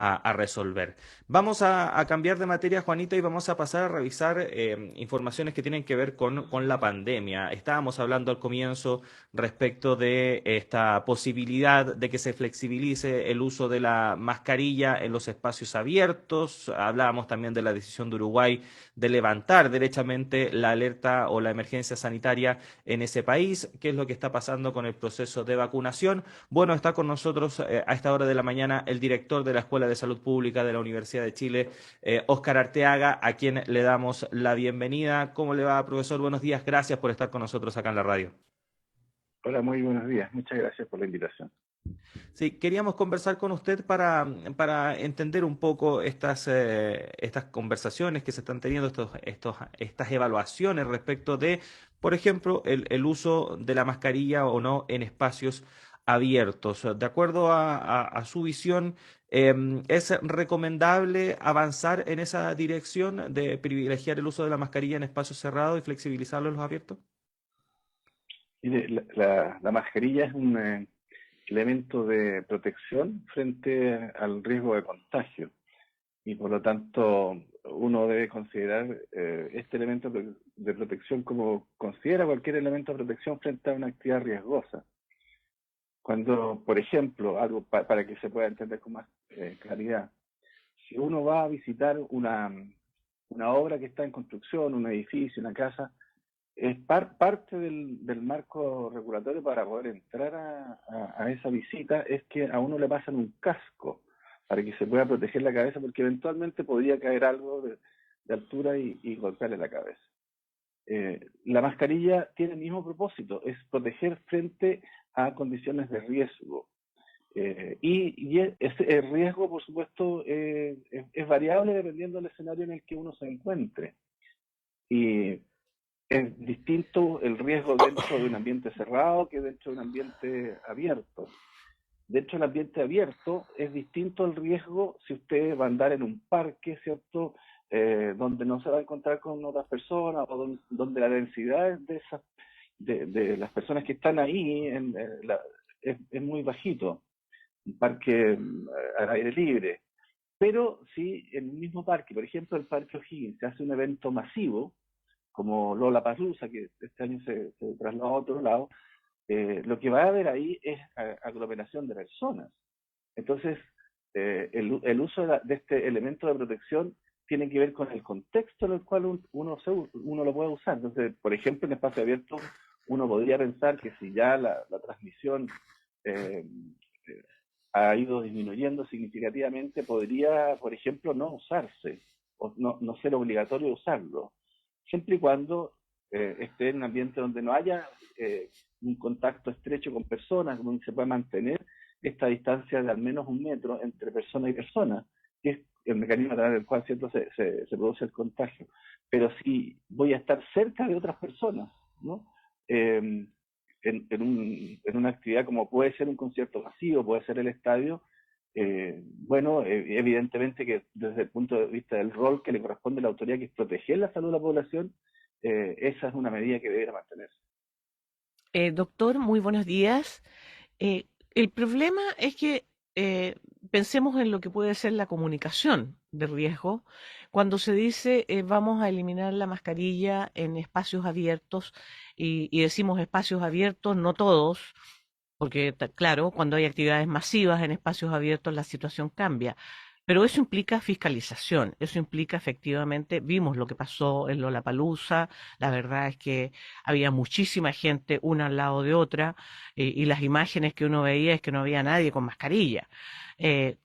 a resolver. Vamos a cambiar de materia, Juanita, y vamos a pasar a revisar informaciones que tienen que ver con la pandemia. Estábamos hablando al comienzo respecto de esta posibilidad de que se flexibilice el uso de la mascarilla en los espacios abiertos. Hablábamos también de la decisión de Uruguay de levantar derechamente la alerta o la emergencia sanitaria en ese país. ¿Qué es lo que está pasando con el proceso de vacunación? Bueno, está con nosotros a esta hora de la mañana el director de la Escuela de Salud Pública de la Universidad de Chile, Óscar Arteaga, a quien le damos la bienvenida. ¿Cómo le va, profesor? Buenos días. Gracias por estar con nosotros acá en la radio. Hola, muy buenos días. Muchas gracias por la invitación. Sí, queríamos conversar con usted para entender un poco estas conversaciones que se están teniendo, estas evaluaciones respecto de, por ejemplo, el uso de la mascarilla o no en espacios abiertos. De acuerdo a su visión, ¿es recomendable avanzar en esa dirección de privilegiar el uso de la mascarilla en espacios cerrados y flexibilizarlo en los abiertos? Mire, la mascarilla es un elemento de protección frente al riesgo de contagio y por lo tanto uno debe considerar este elemento de protección como considera cualquier elemento de protección frente a una actividad riesgosa. Cuando, por ejemplo, algo para que se pueda entender con más claridad, si uno va a visitar una obra que está en construcción, un edificio, una casa, es parte del marco regulatorio para poder entrar a esa visita es que a uno le pasan un casco para que se pueda proteger la cabeza porque eventualmente podría caer algo de altura y golpearle la cabeza. La mascarilla tiene el mismo propósito, es proteger frente a condiciones de riesgo. Ese riesgo, por supuesto, es variable dependiendo del escenario en el que uno se encuentre. Y es distinto el riesgo dentro de un ambiente cerrado que dentro de un ambiente abierto. Dentro del ambiente abierto es distinto el riesgo si usted va a andar en un parque, ¿cierto? Donde no se va a encontrar con otras personas o donde la densidad de las personas que están ahí es muy bajito. Un parque al aire libre. Pero si en el mismo parque, por ejemplo el Parque O'Higgins, se hace un evento masivo, como Lollapalooza, que este año se trasladó a otro lado, lo que va a haber ahí es aglomeración de personas. Entonces, el uso de este elemento de protección tiene que ver con el contexto en el cual uno lo puede usar. Entonces, por ejemplo, en espacio abierto, uno podría pensar que si ya la transmisión eh, ha ido disminuyendo significativamente, podría, por ejemplo, no usarse o no ser obligatorio usarlo, siempre y cuando esté en un ambiente donde no haya un contacto estrecho con personas, donde se pueda mantener esta distancia de al menos 1 metro entre persona y persona, que es el mecanismo a través del cual ¿cierto? Se produce el contagio. Pero si voy a estar cerca de otras personas, ¿no? Eh, en una actividad como puede ser un concierto masivo, puede ser el estadio, bueno, evidentemente que desde el punto de vista del rol que le corresponde a la autoridad, que es proteger la salud de la población, esa es una medida que debería mantenerse. Doctor, muy buenos días. El problema es que pensemos en lo que puede ser la comunicación de riesgo. Cuando se dice vamos a eliminar la mascarilla en espacios abiertos y decimos espacios abiertos, no todos, porque claro, cuando hay actividades masivas en espacios abiertos la situación cambia. Pero eso implica fiscalización, eso implica efectivamente, vimos lo que pasó en Lollapalooza, la verdad es que había muchísima gente una al lado de otra y las imágenes que uno veía es que no había nadie con mascarilla.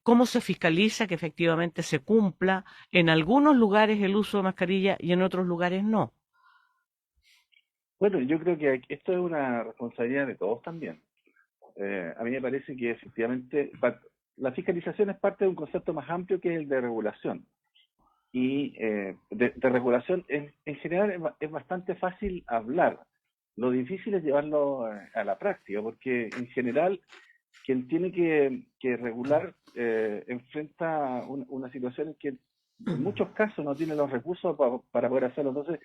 ¿Cómo se fiscaliza que efectivamente se cumpla en algunos lugares el uso de mascarilla y en otros lugares no? Bueno, yo creo que esto es una responsabilidad de todos también. A mí me parece que efectivamente la fiscalización es parte de un concepto más amplio que es el de regulación. Y de regulación en general es bastante fácil hablar. Lo difícil es llevarlo a la práctica, porque en general quien tiene que regular enfrenta una situación en que en muchos casos no tiene los recursos para poder hacerlo. Entonces,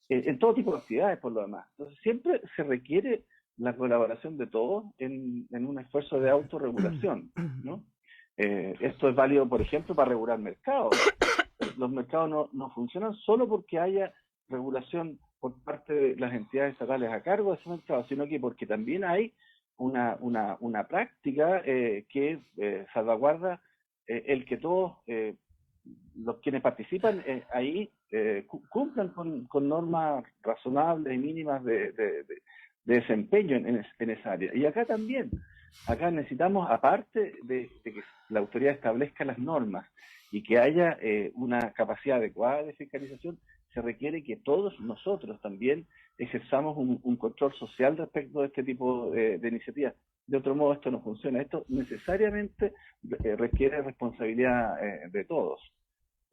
en todo tipo de actividades por lo demás. Entonces, siempre se requiere la colaboración de todos en un esfuerzo de autorregulación, ¿no? Esto es válido, por ejemplo, para regular mercados. Los mercados no funcionan solo porque haya regulación por parte de las entidades estatales a cargo de ese mercado, sino que porque también hay una práctica que salvaguarda el que todos los quienes participan ahí cumplan con normas razonables y mínimas de desempeño en esa área. Y acá también, acá necesitamos, aparte de que la autoridad establezca las normas y que haya una capacidad adecuada de fiscalización, se requiere que todos nosotros también ejerzamos un control social respecto de este tipo de iniciativas. De otro modo, esto no funciona. Esto necesariamente requiere responsabilidad de todos.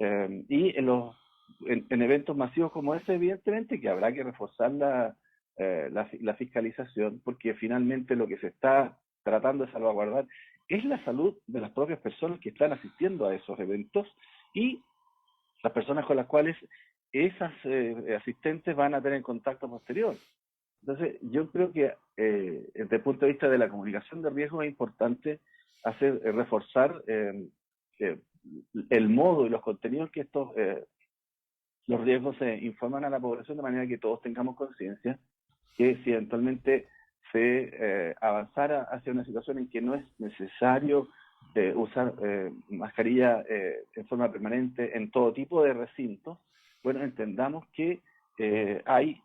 Y en eventos masivos como este, evidentemente, que habrá que reforzar la fiscalización, porque finalmente lo que se está tratando de salvaguardar es la salud de las propias personas que están asistiendo a esos eventos y las personas con las cuales esas asistentes van a tener contacto posterior. Entonces, yo creo que desde el punto de vista de la comunicación de riesgo es importante reforzar el modo y los contenidos que los riesgos se informan a la población, de manera que todos tengamos conciencia que si eventualmente se avanzara hacia una situación en que no es necesario usar mascarilla en forma permanente en todo tipo de recintos, bueno, entendamos que hay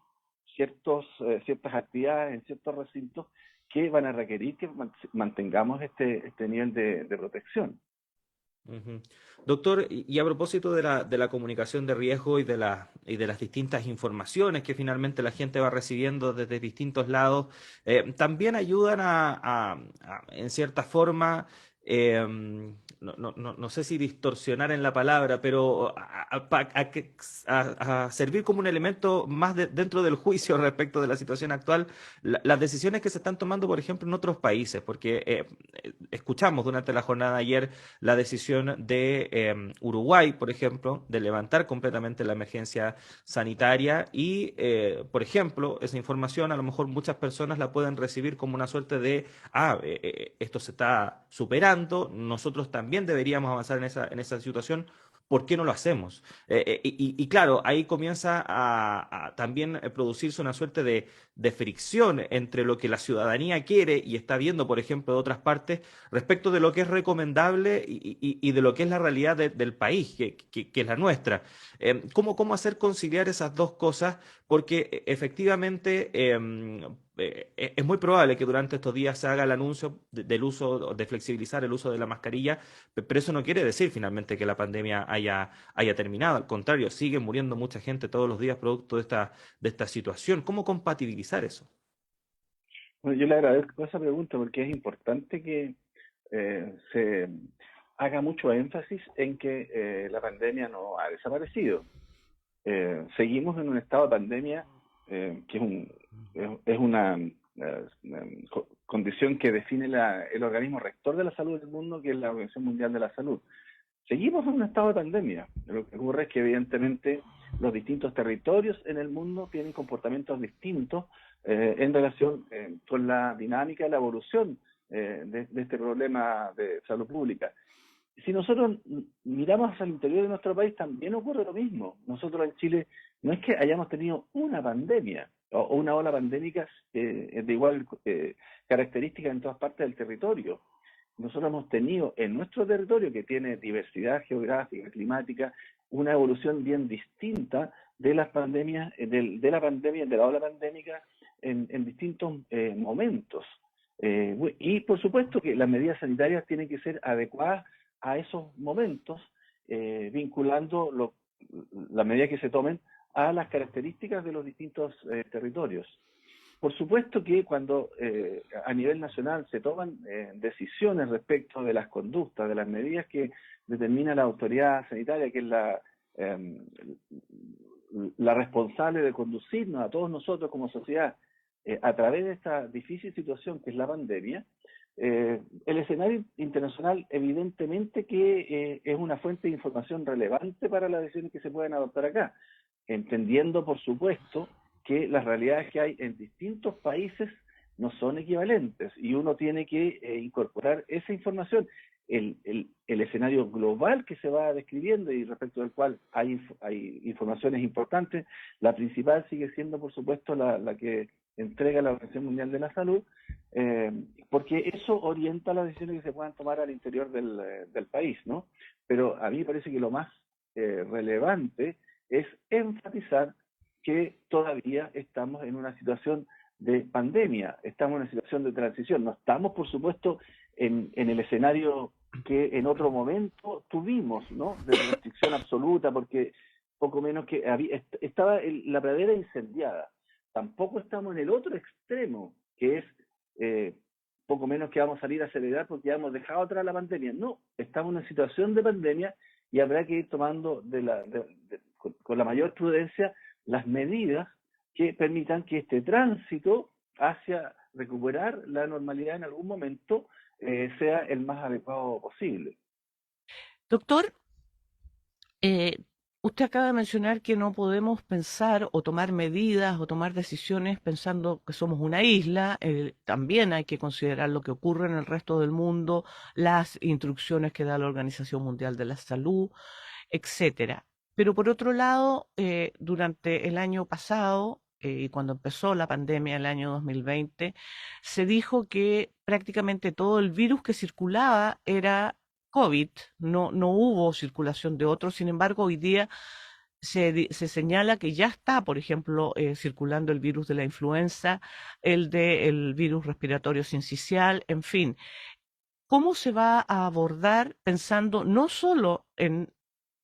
ciertas actividades en ciertos recintos que van a requerir que mantengamos este nivel de protección. Ujú. Doctor, y a propósito de la comunicación de riesgo y de las distintas informaciones que finalmente la gente va recibiendo desde distintos lados, también ayudan en cierta forma, no sé si distorsionar en la palabra, pero a servir como un elemento más dentro del juicio respecto de la situación actual, las decisiones que se están tomando, por ejemplo, en otros países, porque escuchamos durante la jornada de ayer la decisión de Uruguay, por ejemplo, de levantar completamente la emergencia sanitaria y, por ejemplo, esa información a lo mejor muchas personas la pueden recibir como una suerte de, esto se está superando, nosotros también deberíamos avanzar en esa situación. ¿Por qué no lo hacemos? Y claro, ahí comienza a también producirse una suerte de fricción entre lo que la ciudadanía quiere y está viendo, por ejemplo, de otras partes respecto de lo que es recomendable y de lo que es la realidad del país, que es la nuestra. ¿Cómo hacer conciliar esas dos cosas? Porque efectivamente es muy probable que durante estos días se haga el anuncio del uso, de flexibilizar el uso de la mascarilla, pero eso no quiere decir finalmente que la pandemia haya terminado. Al contrario, sigue muriendo mucha gente todos los días producto de esta situación. ¿Cómo compatibilizar eso? Bueno, yo le agradezco esa pregunta porque es importante que se haga mucho énfasis en que la pandemia no ha desaparecido. Seguimos en un estado de pandemia que es una condición que define el organismo rector de la salud del mundo, que es la Organización Mundial de la Salud. Seguimos en un estado de pandemia. Lo que ocurre es que evidentemente los distintos territorios en el mundo tienen comportamientos distintos en relación con la dinámica y la evolución de este problema de salud pública. Si nosotros miramos hacia el interior de nuestro país, también ocurre lo mismo. Nosotros en Chile no es que hayamos tenido una pandemia o una ola pandémica de igual característica en todas partes del territorio. Nosotros hemos tenido en nuestro territorio, que tiene diversidad geográfica, climática, una evolución bien distinta de las pandemias, de la ola pandémica en distintos momentos. Y por supuesto que las medidas sanitarias tienen que ser adecuadas a esos momentos, vinculando las medidas que se tomen a las características de los distintos territorios. Por supuesto que cuando a nivel nacional se toman decisiones respecto de las conductas, de las medidas que determina la autoridad sanitaria, que es la responsable de conducirnos a todos nosotros como sociedad a través de esta difícil situación que es la pandemia, el escenario internacional evidentemente que es una fuente de información relevante para las decisiones que se pueden adoptar acá, entendiendo por supuesto que las realidades que hay en distintos países no son equivalentes y uno tiene que incorporar esa información. el escenario global que se va describiendo y respecto del cual hay informaciones importantes. La principal sigue siendo, por supuesto, la que entrega la Organización Mundial de la Salud, porque eso orienta las decisiones que se puedan tomar al interior del país, ¿no? Pero a mí me parece que lo más relevante es enfatizar que todavía estamos en una situación de pandemia, estamos en una situación de transición, no estamos, por supuesto, en el escenario que en otro momento tuvimos, ¿no? De restricción absoluta, porque poco menos que estaba la pradera incendiada. Tampoco estamos en el otro extremo, que es poco menos que vamos a salir a celebrar porque ya hemos dejado atrás la pandemia. No, estamos en una situación de pandemia y habrá que ir tomando con la mayor prudencia las medidas que permitan que este tránsito hacia recuperar la normalidad en algún momento sea el más adecuado posible. Doctor, usted acaba de mencionar que no podemos pensar o tomar medidas o tomar decisiones pensando que somos una isla. También hay que considerar lo que ocurre en el resto del mundo, las instrucciones que da la Organización Mundial de la Salud, etcétera. Pero por otro lado, durante el año pasado, y cuando empezó la pandemia el año 2020, se dijo que prácticamente todo el virus que circulaba era COVID, no hubo circulación de otros. Sin embargo, hoy día se señala que ya está, por ejemplo, circulando el virus de la influenza, el virus respiratorio sincicial, en fin. ¿Cómo se va a abordar pensando no solo en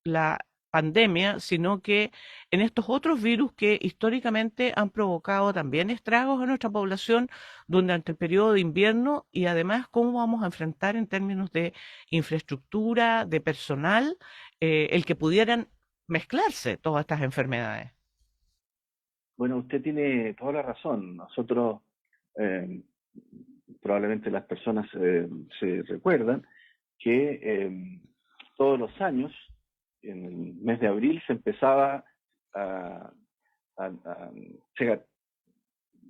la pandemia, sino que en estos otros virus que históricamente han provocado también estragos en nuestra población durante el periodo de invierno, y además cómo vamos a enfrentar en términos de infraestructura, de personal, el que pudieran mezclarse todas estas enfermedades? Bueno, usted tiene toda la razón. Nosotros, eh, probablemente las personas se recuerdan que todos los años, en el mes de abril, se empezaba a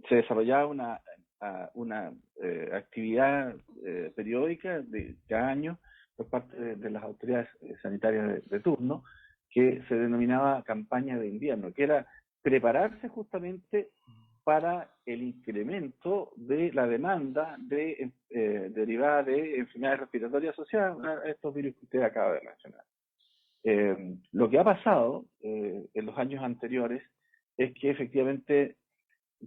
se desarrollaba una actividad periódica de cada año por parte de las autoridades sanitarias de turno, que se denominaba campaña de invierno, que era prepararse justamente para el incremento de la demanda derivada de enfermedades respiratorias asociadas a estos virus que usted acaba de mencionar. Lo que ha pasado en los años anteriores es que efectivamente,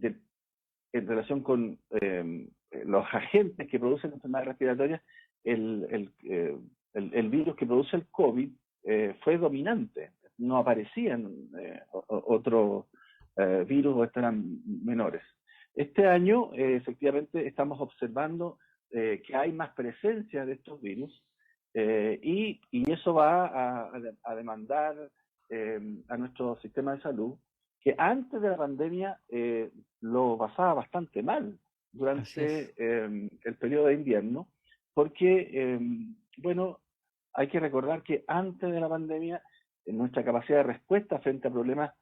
en relación con los agentes que producen enfermedades respiratorias, el virus que produce el COVID fue dominante. No aparecían otros virus o estos eran menores. Este año, efectivamente, estamos observando que hay más presencia de estos virus y eso va a demandar a nuestro sistema de salud, que antes de la pandemia lo pasaba bastante mal durante el periodo de invierno, porque, bueno, hay que recordar que antes de la pandemia nuestra capacidad de respuesta frente a problemas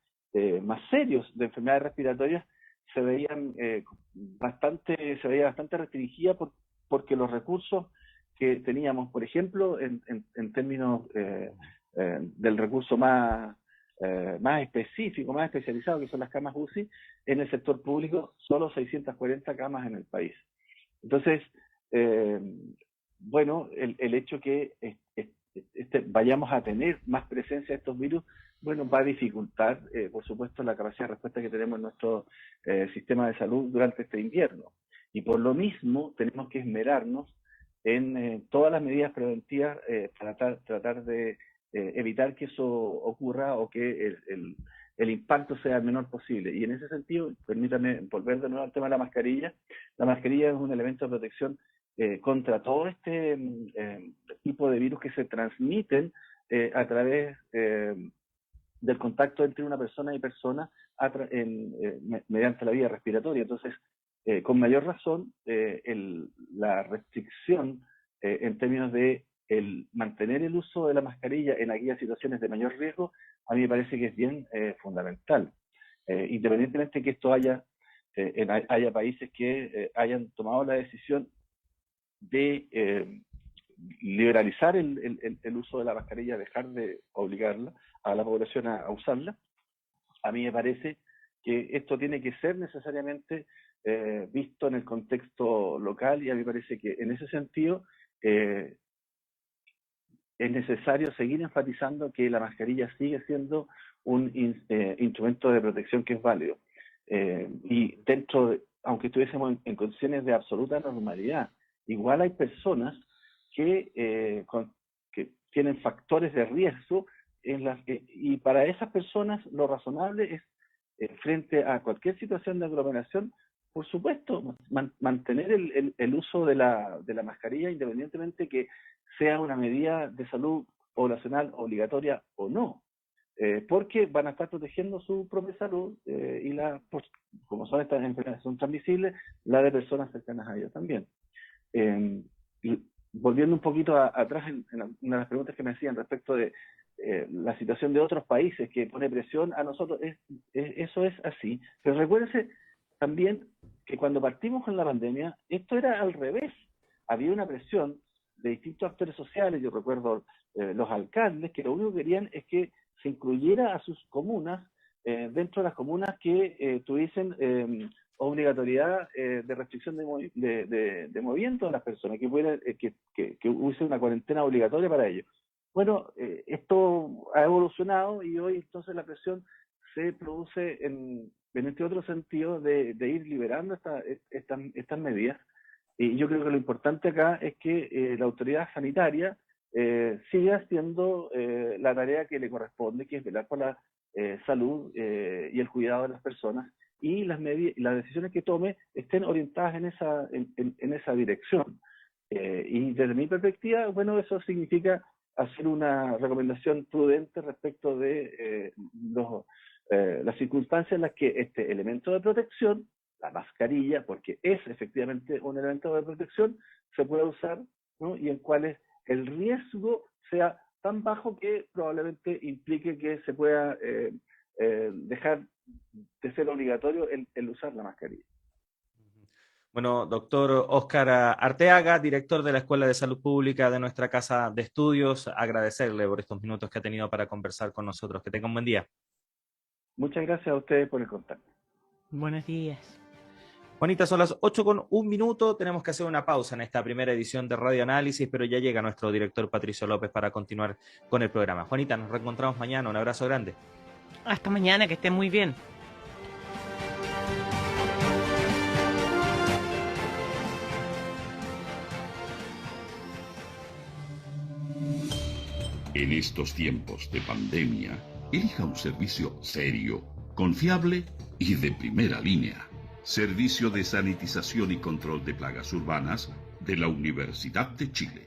más serios de enfermedades respiratorias se veía bastante restringida porque los recursos que teníamos, por ejemplo, en términos del recurso más específico, más especializado, que son las camas UCI, en el sector público, solo 640 camas en el país. Entonces, bueno, el hecho que vayamos a tener más presencia de estos virus, bueno, va a dificultar, por supuesto, la capacidad de respuesta que tenemos en nuestro sistema de salud durante este invierno. Y por lo mismo, tenemos que esmerarnos en todas las medidas preventivas para tratar de evitar que eso ocurra o que el impacto sea el menor posible. Y en ese sentido, permítame volver de nuevo al tema de la mascarilla. La mascarilla es un elemento de protección contra todo este tipo de virus que se transmiten a través del contacto entre una persona y persona mediante la vía respiratoria. Entonces, con mayor razón, la restricción en términos de mantener el uso de la mascarilla en aquellas situaciones de mayor riesgo, a mí me parece que es bien fundamental. Independientemente de que esto haya países que hayan tomado la decisión de liberalizar el uso de la mascarilla, dejar de obligarla a la población a usarla. A mí me parece que esto tiene que ser necesariamente visto en el contexto local, y a mí me parece que en ese sentido es necesario seguir enfatizando que la mascarilla sigue siendo un instrumento de protección que es válido. Y aunque estuviésemos en condiciones de absoluta normalidad, igual hay personas que tienen factores de riesgo y para esas personas lo razonable es, frente a cualquier situación de aglomeración, por supuesto, mantener el uso de la mascarilla, independientemente que sea una medida de salud poblacional obligatoria o no, porque van a estar protegiendo su propia salud pues, como son estas enfermedades son transmisibles, la de personas cercanas a ellos también. Y volviendo un poquito atrás en una de las preguntas que me hacían respecto de la situación de otros países que pone presión a nosotros, eso es así, pero recuérdense también que cuando partimos con la pandemia, esto era al revés. Había una presión de distintos actores sociales. Yo recuerdo los alcaldes que lo único que querían es que se incluyera a sus comunas dentro de las comunas que tuviesen obligatoriedad de restricción de movimiento de las personas, que hubiese una cuarentena obligatoria para ellos. Bueno, esto ha evolucionado y hoy entonces la presión se produce en este otro sentido de ir liberando estas medidas. Y yo creo que lo importante acá es que la autoridad sanitaria siga haciendo la tarea que le corresponde, que es velar por la salud y el cuidado de las personas, y las decisiones que tome estén orientadas en esa dirección. Y desde mi perspectiva, bueno, eso significa hacer una recomendación prudente respecto de las circunstancias en las que este elemento de protección, la mascarilla, porque es efectivamente un elemento de protección, se puede usar, ¿no? Y en cuales el riesgo sea tan bajo que probablemente implique que se pueda dejar de ser obligatorio el usar la mascarilla. Bueno, doctor Óscar Arteaga, director de la Escuela de Salud Pública de nuestra Casa de Estudios, agradecerle por estos minutos que ha tenido para conversar con nosotros. Que tenga un buen día. Muchas gracias a ustedes por el contacto. Buenos días. Juanita, son las 8:01. Tenemos que hacer una pausa en esta primera edición de Radio Análisis, pero ya llega nuestro director Patricio López para continuar con el programa. Juanita, nos reencontramos mañana. Un abrazo grande. Hasta mañana, que estén muy bien. En estos tiempos de pandemia, elija un servicio serio, confiable y de primera línea. Servicio de Sanitización y Control de Plagas Urbanas de la Universidad de Chile.